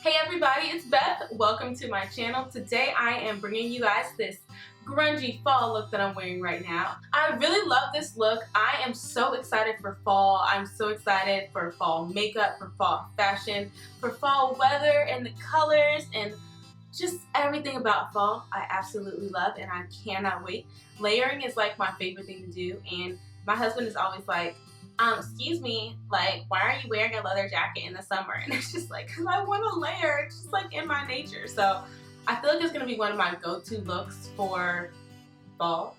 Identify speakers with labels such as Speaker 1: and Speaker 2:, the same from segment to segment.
Speaker 1: Hey everybody, it's Beth. Welcome to my channel. Today I am bringing you guys this grungy fall look that I'm wearing right now. I really love this look. I am so excited for fall. I'm so excited for fall makeup, for fall fashion, for fall weather and the colors and just everything about fall I absolutely love and I cannot wait. Layering is like my favorite thing to do, and my husband is always like, excuse me, like, why are you wearing a leather jacket in the summer? And it's just like, because I want to layer. It's just like in my nature. So I feel like it's going to be one of my go-to looks for fall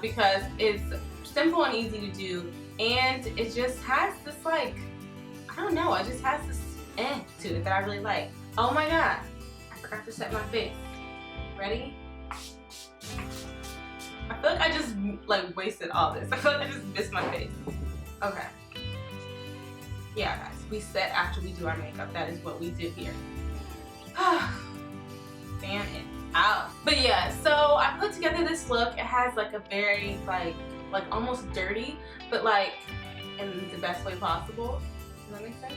Speaker 1: because it's simple and easy to do, and it just has this, like, I don't know, it just has this to it that I really like. Oh my god, I forgot to set my face. Ready? I feel like I just like wasted all this. I feel like I just missed my face. Okay. Yeah guys, we set after we do our makeup. That is what we do here. Fan it out. But yeah, so I put together this look. It has like a very like almost dirty, but like in the best way possible. Does that make sense?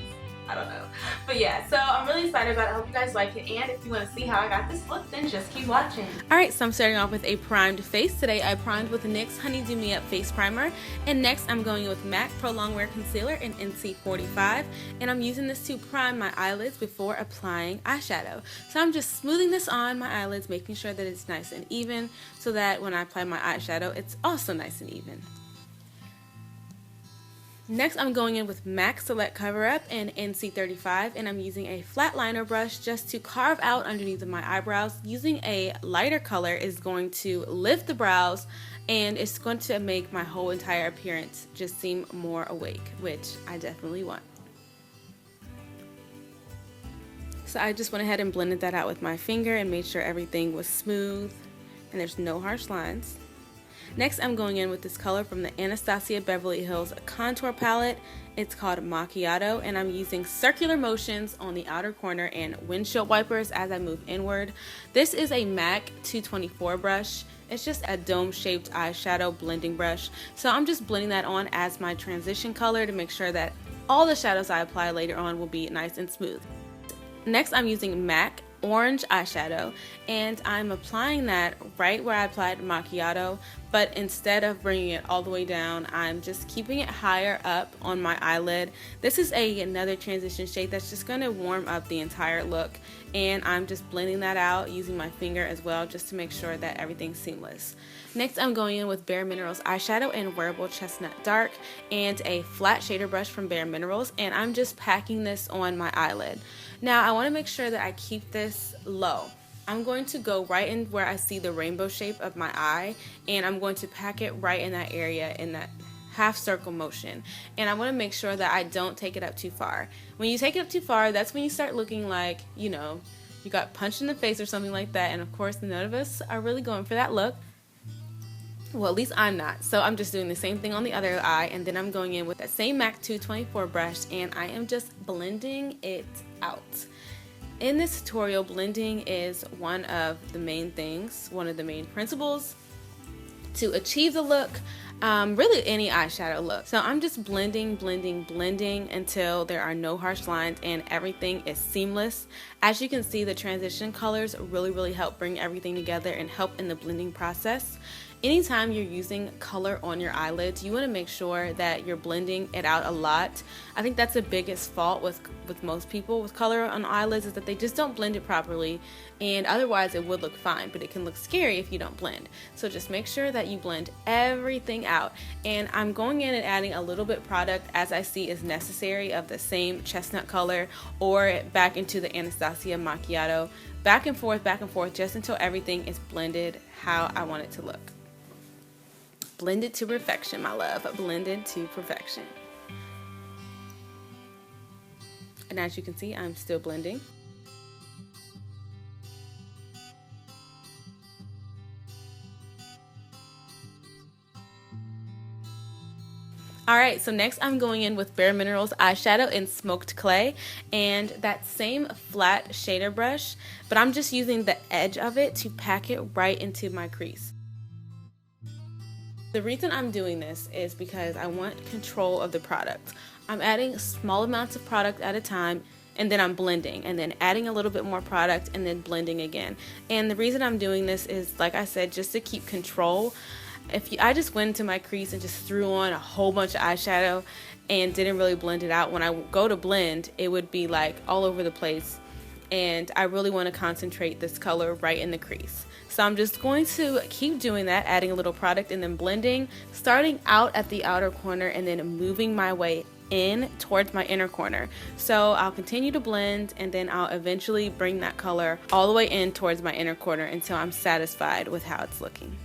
Speaker 1: I don't know. But yeah, so I'm really excited about it. I hope you guys like it, and if you want to see how I got this look, then just keep watching. Alright, so I'm starting off with a primed face. Today I primed with NYX Honeydew Me Up Face Primer, and next I'm going in with MAC Pro Longwear Concealer in NC45, and I'm using this to prime my eyelids before applying eyeshadow. So I'm just smoothing this on my eyelids, making sure that it's nice and even, so that when I apply my eyeshadow, it's also nice and even. Next, I'm going in with MAC Select Cover Up in NC35, and I'm using a flat liner brush just to carve out underneath of my eyebrows. Using a lighter color is going to lift the brows, and it's going to make my whole entire appearance just seem more awake, which I definitely want. So I just went ahead and blended that out with my finger and made sure everything was smooth and there's no harsh lines. Next, I'm going in with this color from the Anastasia Beverly Hills Contour Palette. It's called Macchiato, and I'm using circular motions on the outer corner and windshield wipers as I move inward. This is a MAC 224 brush. It's just a dome-shaped eyeshadow blending brush. So I'm just blending that on as my transition color to make sure that all the shadows I apply later on will be nice and smooth. Next, I'm using MAC Orange eyeshadow, and I'm applying that right where I applied Macchiato, but instead of bringing it all the way down, I'm just keeping it higher up on my eyelid. This is another transition shade that's just going to warm up the entire look, and I'm just blending that out using my finger as well, just to make sure that everything's seamless. Next, I'm going in with Bare Minerals Eyeshadow in Wearable Chesnut Dark and a flat shader brush from Bare Minerals, and I'm just packing this on my eyelid. Now, I want to make sure that I keep this low. I'm going to go right in where I see the rainbow shape of my eye, and I'm going to pack it right in that area in that half circle motion. And I want to make sure that I don't take it up too far. When you take it up too far, that's when you start looking like, you know, you got punched in the face or something like that. And of course, none of us are really going for that look. Well, at least I'm not. So I'm just doing the same thing on the other eye, and then I'm going in with that same MAC 224 brush, and I am just blending it out. In this tutorial, blending is one of the main things, one of the main principles to achieve the look, really any eyeshadow look. So I'm just blending until there are no harsh lines and everything is seamless. As you can see, the transition colors really help bring everything together and help in the blending process. Anytime you're using color on your eyelids, you want to make sure that you're blending it out a lot. I think that's the biggest fault with most people with color on eyelids, is that they just don't blend it properly, and otherwise it would look fine, but it can look scary if you don't blend. So just make sure that you blend everything out. And I'm going in and adding a little bit product as I see is necessary of the same chestnut color, or back into the Anastasia Macchiato, back and forth, just until everything is blended how I want it to look. Blended to perfection, my love. Blended to perfection. And as you can see, I'm still blending. Alright, so next I'm going in with Bare Minerals Eyeshadow in Smoked Clay, and that same flat shader brush, but I'm just using the edge of it to pack it right into my crease. The reason I'm doing this is because I want control of the product. I'm adding small amounts of product at a time, and then I'm blending and then adding a little bit more product and then blending again. And the reason I'm doing this is, like I said, just to keep control. I just went into my crease and just threw on a whole bunch of eyeshadow and didn't really blend it out, when I go to blend, it would be like all over the place. And I really want to concentrate this color right in the crease. So I'm just going to keep doing that, adding a little product and then blending, starting out at the outer corner and then moving my way in towards my inner corner. So I'll continue to blend and then I'll eventually bring that color all the way in towards my inner corner until I'm satisfied with how it's looking.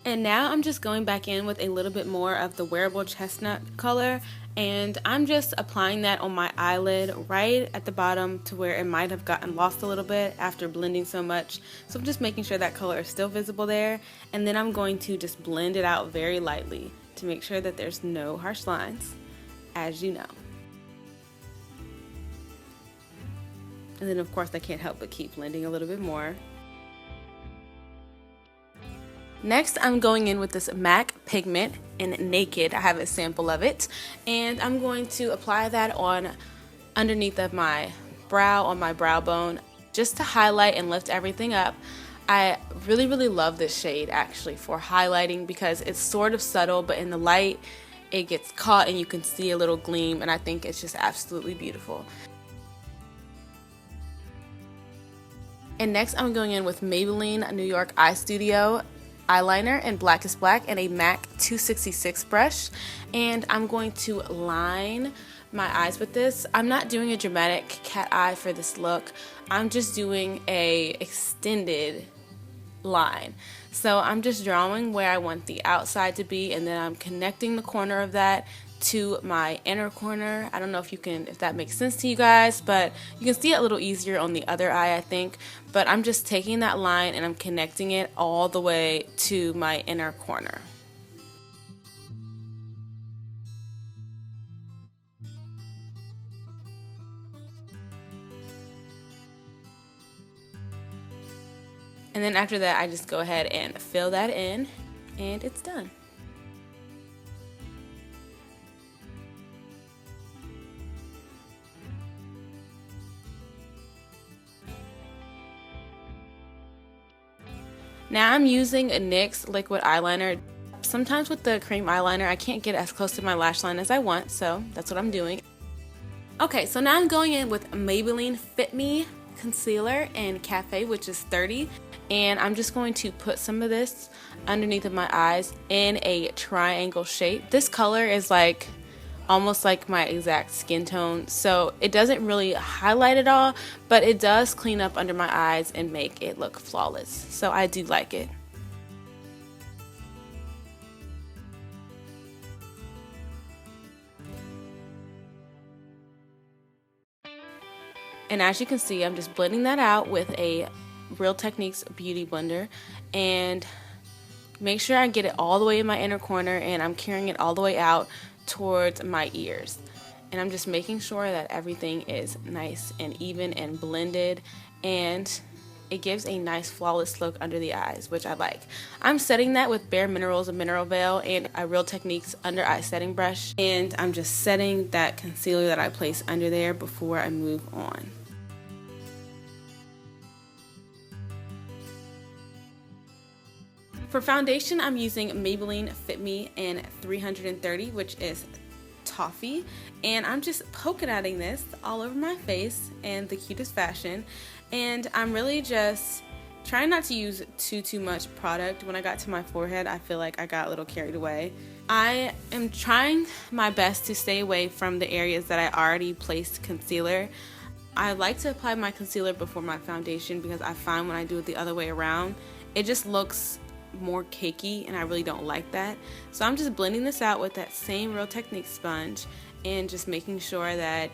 Speaker 1: And now I'm just going back in with a little bit more of the Wearable Chestnut color, and I'm just applying that on my eyelid right at the bottom to where it might have gotten lost a little bit after blending so much. So I'm just making sure that color is still visible there, and then I'm going to just blend it out very lightly to make sure that there's no harsh lines, as you know. And then of course I can't help but keep blending a little bit more. Next, I'm going in with this MAC pigment in Naked. I have a sample of it, and I'm going to apply that on underneath of my brow, on my brow bone, just to highlight and lift everything up. I really love this shade actually for highlighting because it's sort of subtle, but in the light it gets caught and you can see a little gleam, and I think it's just absolutely beautiful. And next I'm going in with Maybelline New York Eye Studio eyeliner in Black is Black and a MAC 266 brush, and I'm going to line my eyes with this. I'm not doing a dramatic cat eye for this look. I'm just doing a extended line. So I'm just drawing where I want the outside to be, and then I'm connecting the corner of that to my inner corner. I don't know if that makes sense to you guys, but you can see it a little easier on the other eye, I think. But I'm just taking that line and I'm connecting it all the way to my inner corner. And then after that, I just go ahead and fill that in, and it's done. Now I'm using a NYX liquid eyeliner. Sometimes with the cream eyeliner I can't get as close to my lash line as I want, so that's what I'm doing. Okay, so now I'm going in with Maybelline Fit Me concealer in Cafe, which is 30, and I'm just going to put some of this underneath of my eyes in a triangle shape. This color is like almost like my exact skin tone, so it doesn't really highlight it all, but it does clean up under my eyes and make it look flawless, so I do like it. And as you can see, I'm just blending that out with a Real Techniques Beauty Blender, and make sure I get it all the way in my inner corner, and I'm carrying it all the way out towards my ears, and I'm just making sure that everything is nice and even and blended, and it gives a nice flawless look under the eyes, which I like. I'm setting that with Bare Minerals Mineral Veil and a Real Techniques under eye setting brush, and I'm just setting that concealer that I place under there before I move on. For foundation, I'm using Maybelline Fit Me in 330, which is Toffee, and I'm just polka dotting this all over my face in the cutest fashion, and I'm really just trying not to use too much product. When I got to my forehead, I feel like I got a little carried away. I am trying my best to stay away from the areas that I already placed concealer. I like to apply my concealer before my foundation because I find when I do it the other way around, it just looks more cakey and I really don't like that. So I'm just blending this out with that same Real Technique sponge and just making sure that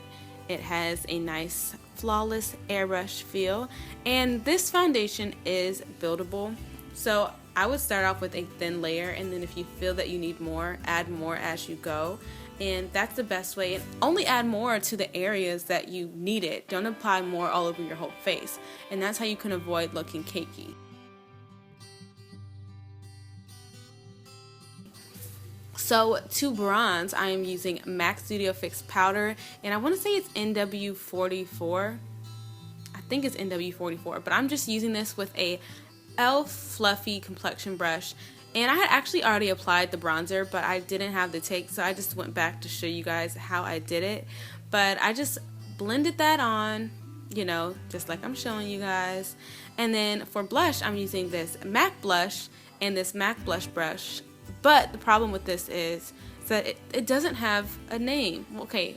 Speaker 1: it has a nice flawless airbrush feel. And this foundation is buildable, so I would start off with a thin layer, and then if you feel that you need more, add more as you go. And that's the best way, and only add more to the areas that you need it. Don't apply more all over your whole face, and that's how you can avoid looking cakey. So to bronze, I am using MAC Studio Fix powder, and I want to say it's NW44. I think it's NW44, but I'm just using this with a e.l.f. fluffy complexion brush. And I had actually already applied the bronzer, but I didn't have the take, so I just went back to show you guys how I did it. But I just blended that on, you know, just like I'm showing you guys. And then for blush, I'm using this MAC blush and this MAC blush brush. But the problem with this is that it doesn't have a name. Okay,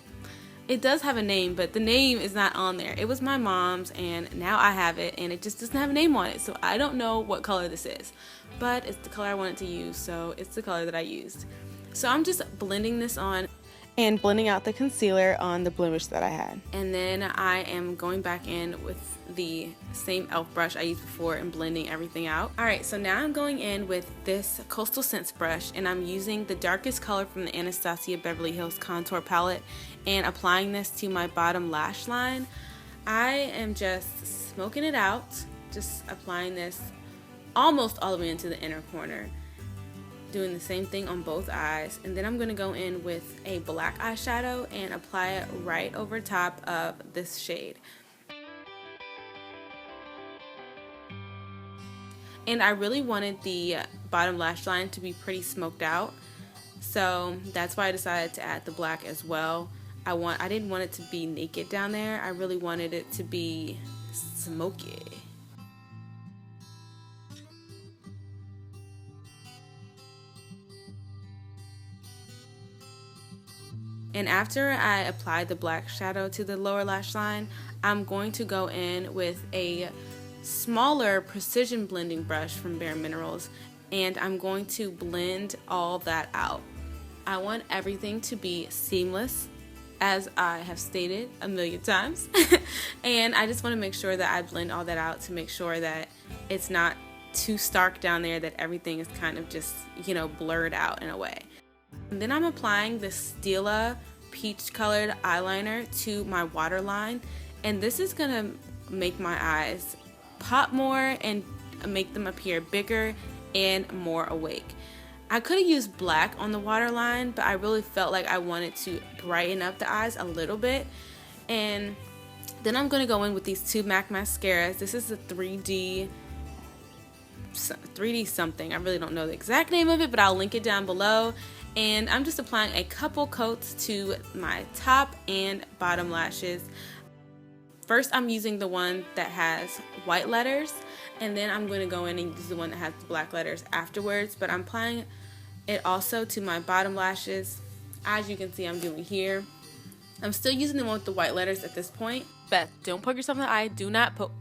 Speaker 1: it does have a name, but the name is not on there. It was my mom's, and now I have it, and it just doesn't have a name on it. So I don't know what color this is, but it's the color I wanted to use, so it's the color that I used. So I'm just blending this on and blending out the concealer on the blemish that I had. And then I am going back in with the same e.l.f. brush I used before and blending everything out. Alright, so now I'm going in with this Coastal Scents brush, and I'm using the darkest color from the Anastasia Beverly Hills contour palette and applying this to my bottom lash line. I am just smoking it out, just applying this almost all the way into the inner corner, doing the same thing on both eyes. And then I'm going to go in with a black eyeshadow and apply it right over top of this shade. And I really wanted the bottom lash line to be pretty smoked out, so that's why I decided to add the black as well. I didn't want it to be naked down there. I really wanted it to be smoky. And after I applied the black shadow to the lower lash line, I'm going to go in with a smaller precision blending brush from Bare Minerals, and I'm going to blend all that out. I want everything to be seamless, as I have stated a million times. And I just want to make sure that I blend all that out to make sure that it's not too stark down there, that everything is kind of just, you know, blurred out in a way. And then I'm applying the Stila peach colored eyeliner to my waterline, and this is gonna make my eyes pop more and make them appear bigger and more awake. I could have used black on the waterline, but I really felt like I wanted to brighten up the eyes a little bit. And then I'm going to go in with these two MAC mascaras. This is the 3D something. I really don't know the exact name of it, but I'll link it down below. And I'm just applying a couple coats to my top and bottom lashes. First, I'm using the one that has white letters, and then I'm going to go in and use the one that has the black letters afterwards. But I'm applying it also to my bottom lashes, as you can see I'm doing here. I'm still using the one with the white letters at this point. Beth, don't poke yourself in the eye. Do not poke.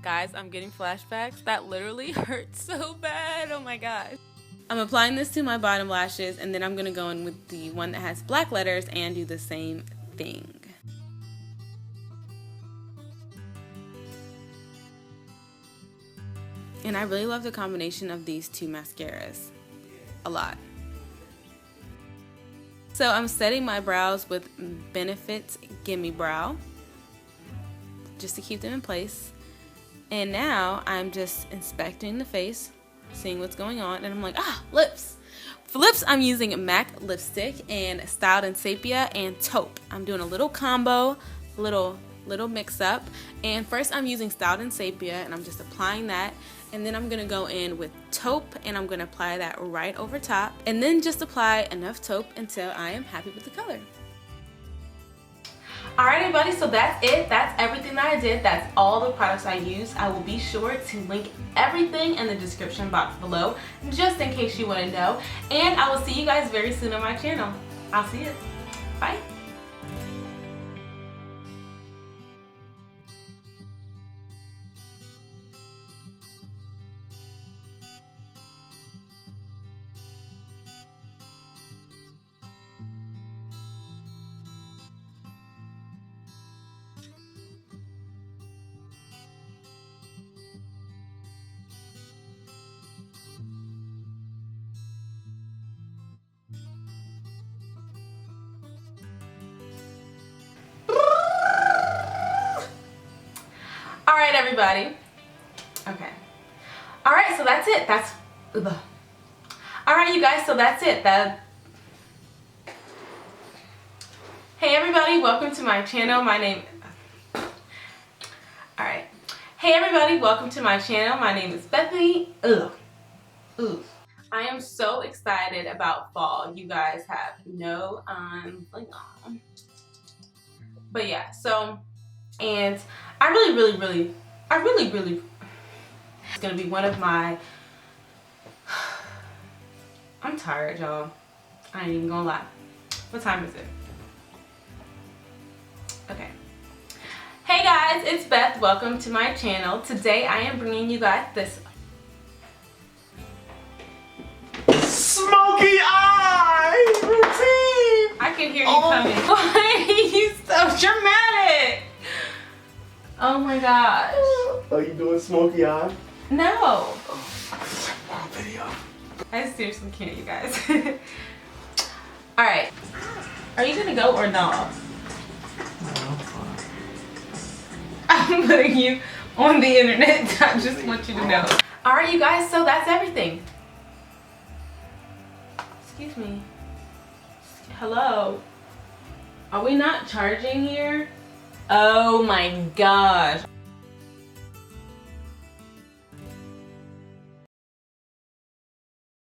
Speaker 1: Guys, I'm getting flashbacks. That literally hurts so bad. Oh my gosh. I'm applying this to my bottom lashes, and then I'm going to go in with the one that has black letters and do the same thing. And I really love the combination of these two mascaras a lot. So I'm setting my brows with Benefit's Gimme Brow just to keep them in place. And now I'm just inspecting the face, seeing what's going on, and I'm like, lips. For lips, I'm using MAC lipstick and Styled in Sepia and Taupe. I'm doing a little combo, little mix up. And first I'm using Styled in Sepia, and I'm just applying that. And then I'm going to go in with Taupe, and I'm going to apply that right over top. And then just apply enough Taupe until I am happy with the color. Alright everybody, so that's it. That's everything that I did. That's all the products I used. I will be sure to link everything in the description box below, just in case you want to know. And I will see you guys very soon on my channel. I'll see you. Bye. everybody. Okay. Alright, so that's it. Alright, you guys, so that's it. Hey everybody, welcome to my channel. Alright. Hey everybody, welcome to my channel. My name is Bethany. I am so excited about fall. You guys have no but yeah, so, and I really it's gonna be one of my, I'm tired, y'all. I ain't even gonna lie. What time is it? Okay. Hey guys, it's Beth. Welcome to my channel. Today I am bringing you guys this
Speaker 2: smoky eye routine.
Speaker 1: I can hear you coming. Why are you so dramatic? Oh my gosh.
Speaker 2: Are you doing smoky eye?
Speaker 1: No.
Speaker 2: Video.
Speaker 1: I seriously can't, you guys. Alright. Are you gonna go or not? I'm putting you on the internet. I just want you to know. Alright, you guys, so that's everything. Excuse me. Hello. Are we not charging here? Oh my gosh.